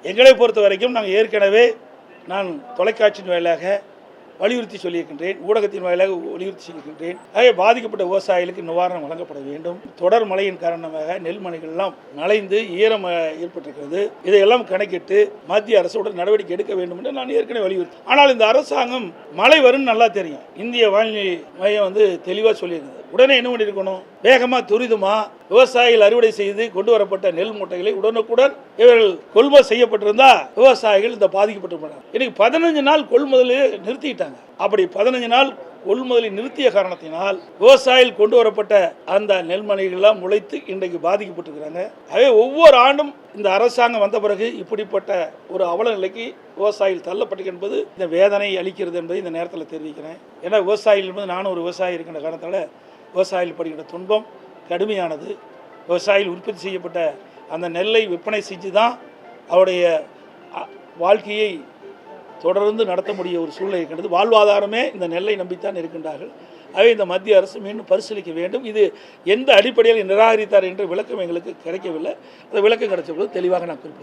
எங்களை பொறுத்த வரைக்கும் நாங்கள் ஏற்கனவே நான் தொலைக்காட்சியின் வாயிலாக வலியுறுத்தி சொல்லியிருக்கின்றேன், ஊடகத்தின் வாயிலாக வலியுறுத்தி சொல்லியிருக்கின்றேன். ஆகவே பாதிக்கப்பட்ட விவசாயிகளுக்கு நிவாரணம் வழங்கப்பட வேண்டும். தொடர் மழையின் காரணமாக நெல்மணிகள்லாம் நனைந்து ஈரம் ஏற்பட்டிருக்கிறது. இதையெல்லாம் கணக்கிட்டு மத்திய அரசோட நடவடிக்கை எடுக்க வேண்டும் என்று நான் ஏற்கனவே வலியுறுத்தி. ஆனால் இந்த அரசாங்கம் மழை வரும்னு நல்லா தெரியும். இந்திய வானிலை மையம் தெளிவாக சொல்லியிருக்குது. உடனே என்ன பண்ணியிருக்கணும், வேகமாக துரிதமாக விவசாயிகள் அறுவடை செய்து கொண்டு வரப்பட்ட நெல் மூட்டைகளை உடனுக்குடன் இவர்கள் கொள்முதல் செய்யப்பட்டிருந்தா விவசாயிகள் இந்த பாதிக்கப்பட்டிருப்பாங்க. இன்னைக்கு 15 நாள் கொள்முதலை நிறுத்திட்டாங்க. அப்படி 15 நாள் கொள்முதலை நிறுத்திய காரணத்தினால் விவசாயிகள் கொண்டு வரப்பட்ட அந்த நெல்மணிகள்லாம் முளைத்து இன்றைக்கு பாதிக்கப்பட்டிருக்கிறாங்க. ஆகவே ஒவ்வொரு ஆண்டும் இந்த அரசாங்கம் வந்த பிறகு இப்படிப்பட்ட ஒரு அவல நிலைக்கு விவசாயிகள் தள்ளப்பட்டு என்பது இந்த வேதனை அளிக்கிறது என்பதை இந்த நேரத்தில் தெரிவிக்கிறேன். ஏன்னா விவசாயிகள் என்பது நானும் ஒரு விவசாயி இருக்கின்ற காரணத்தால் விவசாயிகள் படுகின்ற துன்பம் கடுமையானது. விவசாயிகள் உற்பத்தி செய்யப்பட்ட அந்த நெல்லை விற்பனை செஞ்சு தான் அவருடைய வாழ்க்கையை தொடர்ந்து நடத்த முடிய ஒரு சூழ்நிலை இருக்கின்றது. வாழ்வாதாரமே இந்த நெல்லை நம்பித்தான் இருக்கின்றார்கள். ஆகவே இந்த மத்திய அரசு மீண்டும் பரிசீலிக்க வேண்டும். இது எந்த அடிப்படையில் நிராகரித்தார் என்ற விளக்கம் எங்களுக்கு கிடைக்கவில்லை. அந்த விளக்கம் கிடைச்ச போது தெளிவாக நான் குறிப்பிட்டேன்.